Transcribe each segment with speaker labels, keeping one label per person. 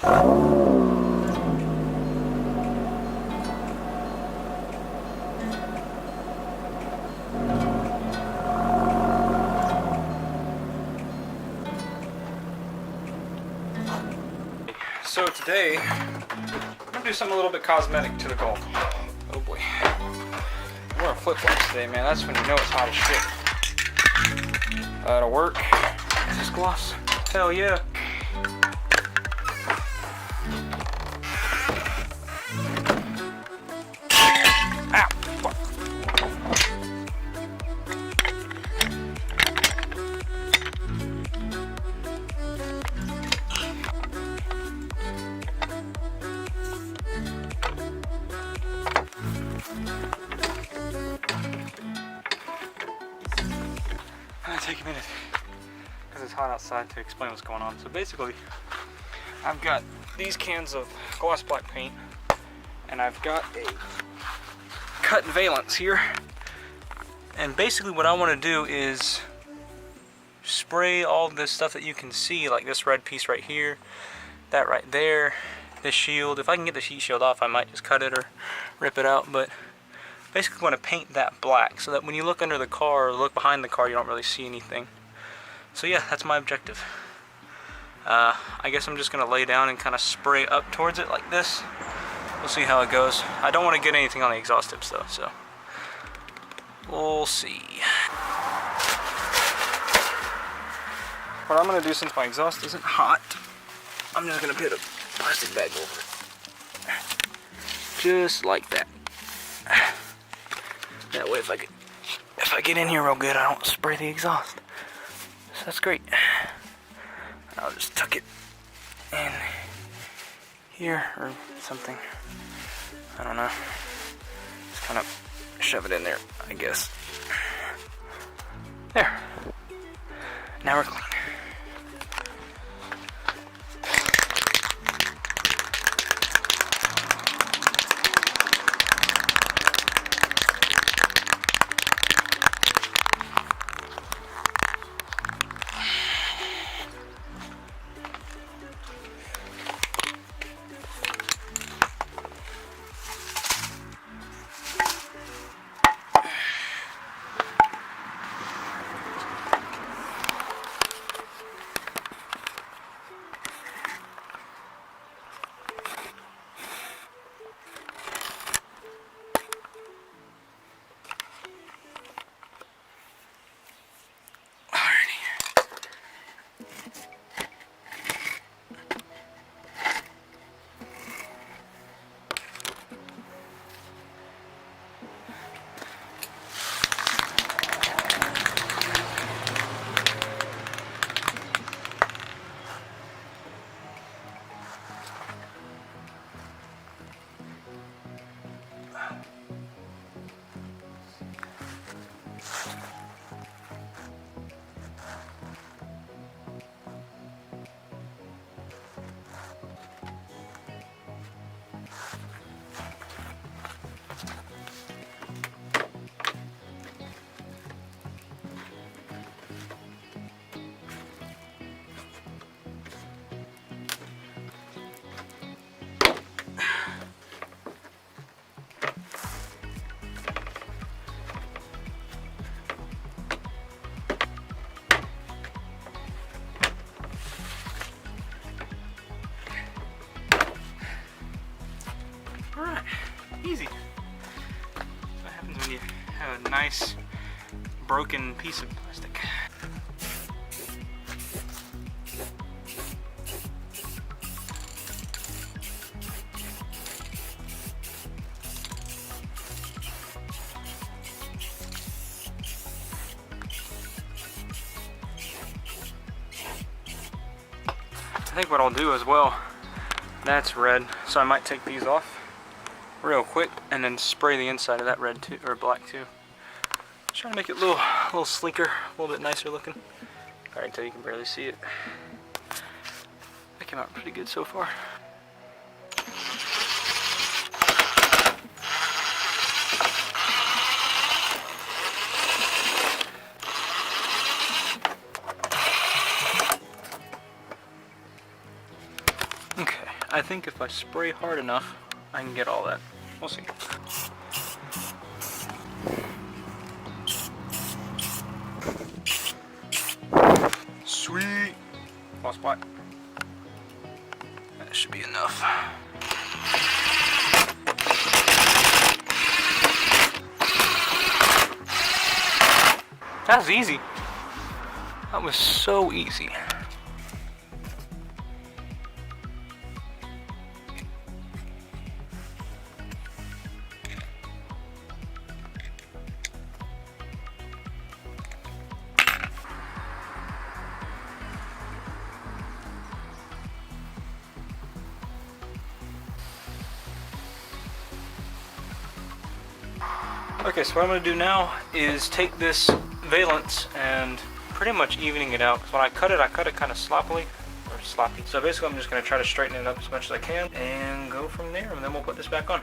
Speaker 1: So today, I'm gonna do something a little bit cosmetic to the golf. Oh boy. I'm wearing flip-flops today, man. That's when you know it's hot as shit. That'll work. Is this gloss? Hell yeah. Ow! Fuck. Take a minute because it's hot outside to explain what's going on. So basically, I've got these cans of gloss black paint and I've got a cut valance here, and basically what I want to do is spray all this stuff that you can see, like this red piece right here, that right there, this shield. If I can get the heat shield off, I might just cut it or rip it out, but basically want to paint that black so that when you look under the car or look behind the car, you don't really see anything. So yeah, that's my objective. I guess I'm just going to lay down and kind of spray up towards it like this. We'll see how it goes. I don't want to get anything on the exhaust tips though, so we'll see. What I'm going to do, since my exhaust isn't hot, I'm just going to put a plastic bag over it. Just like that. That way if I get in here real good, I don't spray the exhaust. So that's great. I'll just tuck it in here or something. I don't know. Just kind of shove it in there, I guess. There. Now we're clean. Alright, easy. That's what happens when you have a nice broken piece of plastic. I think what I'll do as well, that's red, so I might take these off real quick and then spray the inside of that red too, or black too. Trying to make it a little sleeker, a little bit nicer looking. Alright, until you can barely see it. That came out pretty good so far. Okay. I think if I spray hard enough, I can get all that. We'll see. Sweet. Gloss black. That should be enough. That was easy. That was so easy. Okay, so what I'm going to do now is take this valance and pretty much evening it out. Because when I cut it kind of sloppily, or sloppy. So basically I'm just going to try to straighten it up as much as I can and go from there, and then we'll put this back on.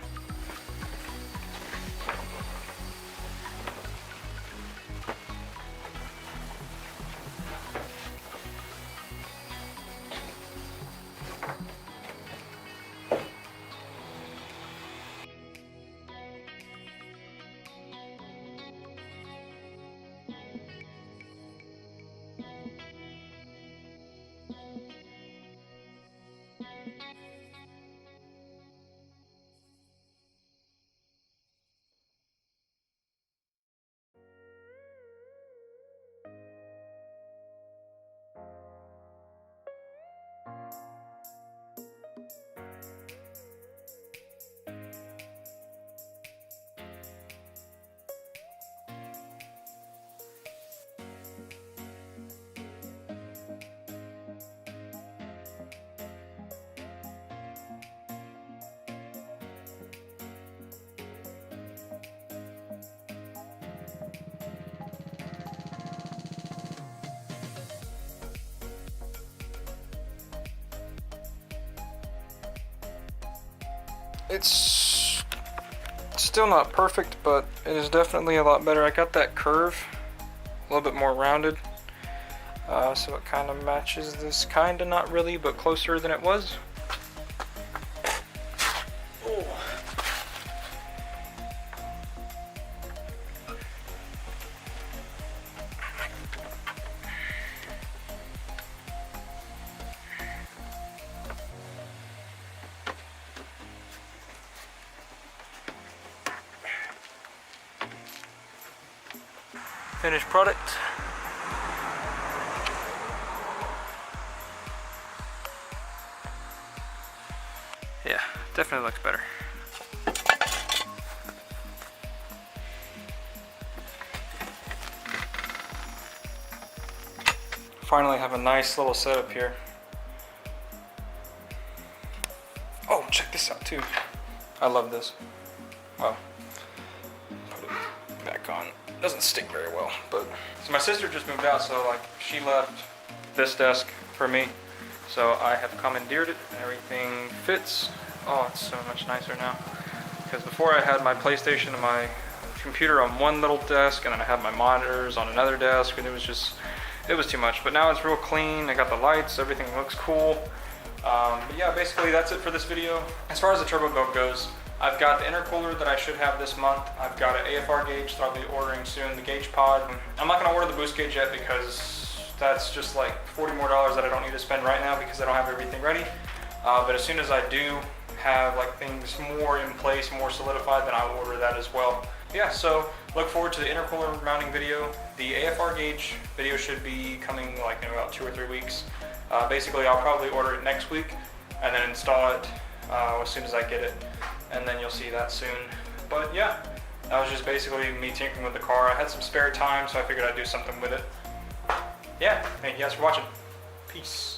Speaker 1: It's still not perfect, but it is definitely a lot better. I got that curve a little bit more rounded, so it kind of matches this, kind of, not really, but closer than it was. Oh. Finished product. Yeah, definitely looks better. Finally have a nice little setup here. Oh, check this out too. I love this. Well, put it back on. Doesn't stick very well, but so my sister just moved out, so like she left this desk for me, so I have commandeered it and everything fits. Oh, it's so much nicer now, because before I had my PlayStation and my computer on one little desk, and then I had my monitors on another desk, and it was too much. But now it's real clean. I got the lights, everything looks cool. But yeah, basically that's it for this video. As far as the turbo build goes, I've got the intercooler that I should have this month. I've got an AFR gauge that I'll be ordering soon, the gauge pod. I'm not gonna order the boost gauge yet because that's just like $40 more that I don't need to spend right now because I don't have everything ready. But as soon as I do have like things more in place, more solidified, then I'll order that as well. Yeah, so look forward to the intercooler mounting video. The AFR gauge video should be coming like in about 2 or 3 weeks. Basically, I'll probably order it next week and then install it as soon as I get it. And then you'll see that soon. But yeah, that was just basically me tinkering with the car. I had some spare time, so I figured I'd do something with it. Yeah, thank you guys for watching. Peace.